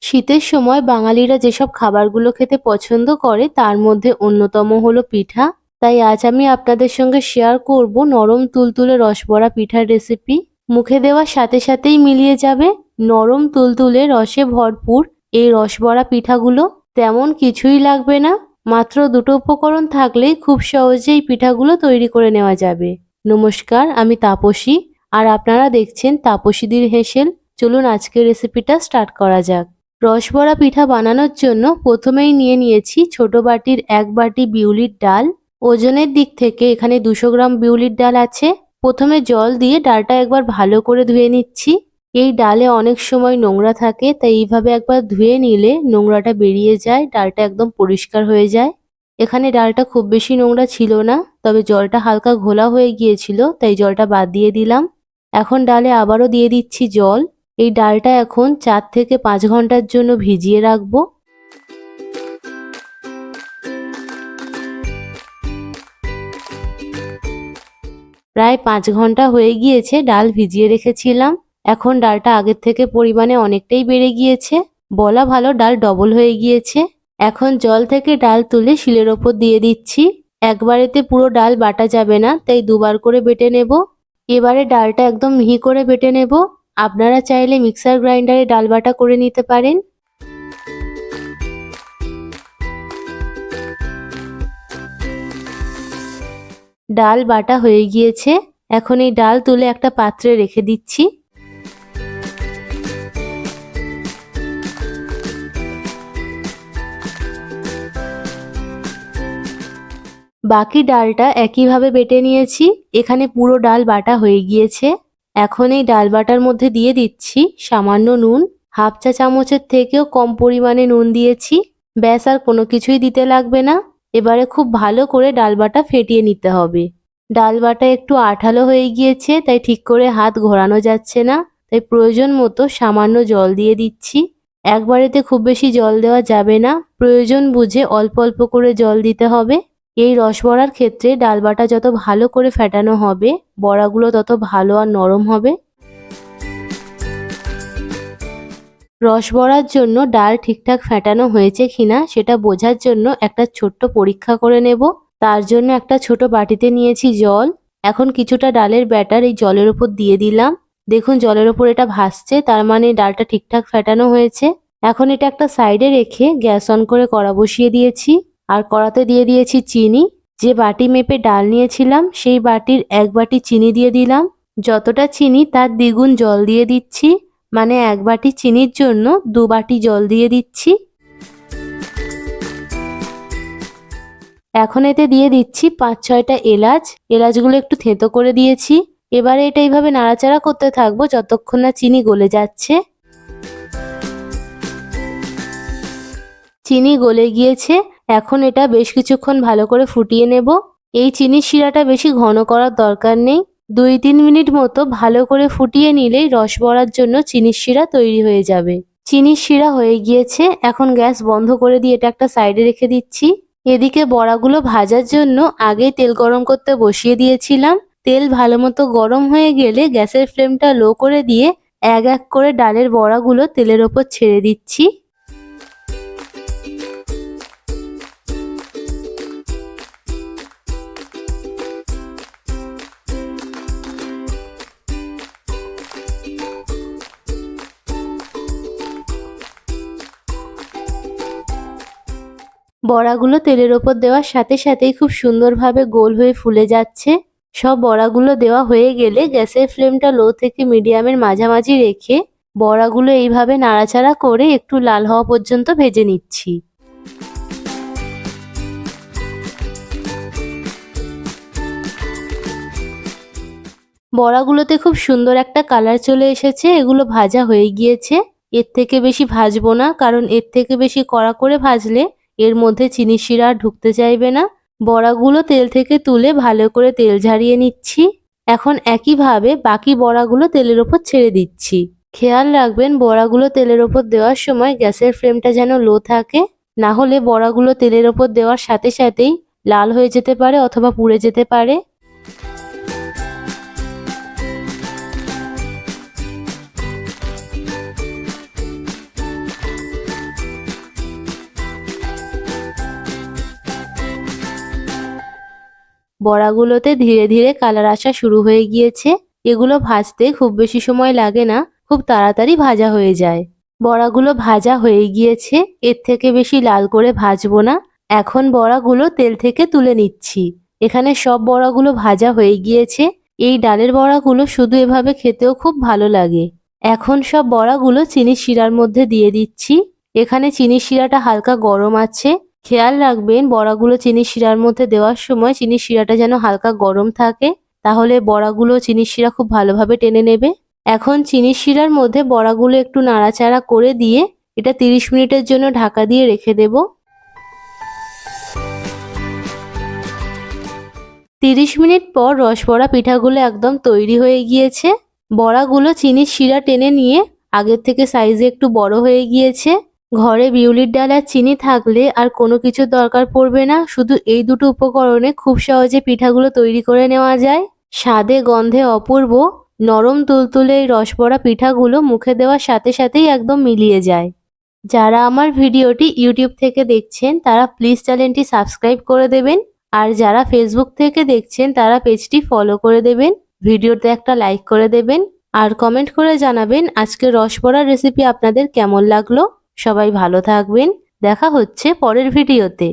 শীতের সময় বাঙালিরা যেসব খাবারগুলো খেতে পছন্দ করে তার মধ্যে অন্যতম হলো পিঠা। তাই আজ আমি আপনাদের সঙ্গে শেয়ার করব নরম তুলতুলে রসবড়া পিঠার রেসিপি। মুখে দেওয়ার সাথে সাথেই মিলিয়ে যাবে নরম তুলতুলে রসে ভরপুর এই রসবড়া পিঠাগুলো। তেমন কিছুই লাগবে না, মাত্র দুটো উপকরণ থাকলেই খুব সহজেই পিঠাগুলো তৈরি করে নেওয়া যাবে। নমস্কার, আমি তাপসী আর আপনারা দেখছেন তাপসীদির হেসেল। চলুন আজকের রেসিপিটা স্টার্ট করা যাক। রসবড়া পিঠা বানানোর জন্য প্রথমেই নিয়ে নিয়েছি ছোট বাটির 1 বাটি বিউলির ডাল। ওজনের দিক থেকে এখানে 200 গ্রাম বিউলির ডাল আছে। প্রথমে জল দিয়ে ডালটা একবার ভালো করে ধুয়ে নিচ্ছি। এই ডালে অনেক সময় নোংরা থাকে, তাই এইভাবে একবার ধুয়ে নিলে নোংরাটা বেরিয়ে যায়, ডালটা একদম পরিষ্কার হয়ে যায়। এখানে ডালটা খুব বেশি নোংরা ছিল না, তবে জলটা হালকা ঘোলা হয়ে গিয়েছিল, তাই জলটা বাদ দিয়ে দিলাম। এখন ডালে আবারও দিয়ে দিচ্ছি জল। এই ডালটা এখন 4 থেকে 5 ঘন্টার জন্য ভিজিয়ে রাখবো। প্রায় 5 ঘন্টা হয়ে গিয়েছে ডাল ভিজিয়ে রেখেছিলাম। এখন ডালটা আগের থেকে পরিমাণে অনেকটাই বেড়ে গিয়েছে, বলা ভালো ডাল ডবল হয়ে গিয়েছে। এখন জল থেকে ডাল তুলে শিলের ওপর দিয়ে দিচ্ছি। একবারেতে পুরো ডাল বাটা যাবে না, তাই দুবার করে বেটে নেব। এবারে ডালটা একদম মিহি করে বেটে নেব। আপনারা চাইলে মিক্সার গ্রাইন্ডারে ডাল বাটা করে নিতে পারেন। ডাল বাটা হয়ে গিয়েছে, এখন এই ডাল তুলে একটা পাত্রে রেখে দিচ্ছি। বাকি ডালটা একইভাবে বেটে নিয়েছি। এখানে পুরো ডাল বাটা হয়ে গিয়েছে। এখন এই ডাল বাটার মধ্যে দিয়ে দিচ্ছি সামান্য নুন। হাফ চা চামচের থেকেও কম পরিমাণে নুন দিয়েছি। ব্যাস, আর কোনো কিছুই দিতে লাগবে না। এবারে খুব ভালো করে ডাল বাটা ফেটিয়ে নিতে হবে। ডাল বাটা একটু আঠালো হয়ে গিয়েছে, তাই ঠিক করে হাত ঘোরানো যাচ্ছে না, তাই প্রয়োজন মতো সামান্য জল দিয়ে দিচ্ছি। একবারেতে খুব বেশি জল দেওয়া যাবে না, প্রয়োজন বুঝে অল্প অল্প করে জল দিতে হবে। এই রসবড়ার ক্ষেত্রে ডাল বাটা যত ভালো করে ফেটানো হবে, বড়াগুলো তত ভালো আর নরম হবে। রসবড়ার জন্য ডাল ঠিকঠাক ফেটানো হয়েছে কিনা সেটা বোঝার জন্য একটা ছোট্ট পরীক্ষা করে নেব। তার জন্য একটা ছোট বাটিতে নিয়েছি জল। এখন কিছুটা ডালের ব্যাটার এই জলের উপর দিয়ে দিলাম। দেখুন জলের উপর এটা ভাসছে, তার মানে ডালটা ঠিকঠাক ফেটানো হয়েছে। এখন এটা একটা সাইডে রেখে গ্যাস অন করে কড়া বসিয়ে দিয়েছি। আর কড়াতে দিয়ে দিয়েছি চিনি। যে বাটি মেপে ডাল নিয়েছিলাম সেই বাটির 1 বাটি চিনি দিয়ে দিলাম। যতটা চিনি তার দ্বিগুণ জল দিয়ে দিচ্ছি, মানে 1 বাটি চিনির জন্য 2 বাটি জল দিয়ে দিচ্ছি। এখন এতে দিয়ে দিচ্ছি 5-6টা এলাচ। এলাচগুলো একটু থেঁতো করে দিয়েছি। এবারে এটা এইভাবে নাড়াচাড়া করতে থাকবো যতক্ষণ না চিনি গলে যাচ্ছে। চিনি গলে গিয়েছে, এখন এটা বেশ কিছুক্ষণ ভালো করে ফুটিয়ে নেব। এই চিনির শিরাটা বেশি ঘন করার দরকার নেই। 2-3 মিনিট মতো ভালো করে ফুটিয়ে নিলেই রসবড়ার জন্য চিনির শিরা তৈরি হয়ে যাবে। চিনির শিরা হয়ে গিয়েছে, এখন গ্যাস বন্ধ করে দিয়ে এটা একটা সাইডে রেখে দিচ্ছি। এদিকে বড়াগুলো ভাজার জন্য আগেই তেল গরম করতে বসিয়ে দিয়েছিলাম। তেল ভালো মতো গরম হয়ে গেলে গ্যাসের ফ্লেমটা লো করে দিয়ে এক এক করে ডালের বড়াগুলো তেলের ওপর ছেড়ে দিচ্ছি। বড়াগুলো তেলের ওপর দেওয়ার সাথে সাথেই খুব সুন্দরভাবে গোল হয়ে ফুলে যাচ্ছে। সব বড়াগুলো দেওয়া হয়ে গেলে গ্যাসের ফ্লেমটা লো থেকে মিডিয়ামের মাঝামাঝি রেখে বড়াগুলো এইভাবে নাড়াচাড়া করে একটু লাল হওয়া পর্যন্ত ভেজে নিচ্ছি। বড়াগুলোতে খুব সুন্দর একটা কালার চলে এসেছে, এগুলো ভাজা হয়ে গিয়েছে। এর থেকে বেশি ভাজবো না, কারণ এর থেকে বেশি কড়া করে ভাজলে এর মধ্যে চিনির শিরা আর ঢুকতে চাইবে না। বড়াগুলো তেল থেকে তুলে ভালো করে তেল ঝারিয়ে নিচ্ছি। এখন একইভাবে বাকি বড়াগুলো তেলের ওপর ছেড়ে দিচ্ছি। খেয়াল রাখবেন বড়াগুলো তেলের ওপর দেওয়ার সময় গ্যাসের ফ্লেমটা যেন লো থাকে, না হলে বড়াগুলো তেলের ওপর দেওয়ার সাথে সাথেই লাল হয়ে যেতে পারে অথবা পুড়ে যেতে পারে। বড়াগুলোতে ধীরে ধীরে কালার আসা শুরু হয়ে গিয়েছে। এগুলো ভাজতে খুব বেশি সময় লাগে না, খুব তাড়াতাড়ি ভাজা হয়ে যায়। বড়াগুলো ভাজা হয়ে গিয়েছে, এর থেকে বেশি লাল করে ভাজবো না। এখন বড়াগুলো তেল থেকে তুলে নিচ্ছি। এখানে সব বড়াগুলো ভাজা হয়ে গিয়েছে। এই ডালের বড়াগুলো শুধু এভাবে খেতেও খুব ভালো লাগে। এখন সব বড়াগুলো চিনির শিরার মধ্যে দিয়ে দিচ্ছি। এখানে চিনির শিরাটা হালকা গরম আছে। খেয়াল রাখবেন বড়াগুলো চিনির শিরার মধ্যে দেওয়ার সময় চিনির শিরাটা যেন হালকা গরম থাকে, তাহলে বড়াগুলো চিনির শিরা খুব ভালোভাবে টেনে নেবে। এখন চিনির শিরার মধ্যে বড়াগুলো একটু নাড়াচাড়া করে দিয়ে এটা 30 মিনিটের জন্য ঢাকা দিয়ে রেখে দেব। 30 মিনিট পর রসবড়া পিঠাগুলো একদম তৈরি হয়ে গিয়েছে। বড়াগুলো চিনির শিরা টেনে নিয়ে আগের থেকে সাইজে একটু বড় হয়ে গিয়েছে। ঘরে বিউলির ডাল আর চিনি থাকলে আর কোনো কিছুর দরকার পড়বে না, শুধু এই দুটো উপকরণে খুব সহজে পিঠাগুলো তৈরি করে নেওয়া যায়। স্বাদে গন্ধে অপূর্ব, নরম তুলতুলে এই রসবড়া পিঠাগুলো মুখে দেওয়ার সাথে সাথেই একদম মিলিয়ে যায়। যারা আমার ভিডিওটি ইউটিউব থেকে দেখছেন তারা প্লিজ চ্যানেলটি সাবস্ক্রাইব করে দেবেন, আর যারা ফেসবুক থেকে দেখছেন তারা পেজটি ফলো করে দেবেন, ভিডিওতে একটা লাইক করে দেবেন, আর কমেন্ট করে জানাবেন আজকের রসবড়ার রেসিপি আপনাদের কেমন লাগলো। সবাই ভালো থাকবেন, দেখা হচ্ছে পরের ভিডিওতে।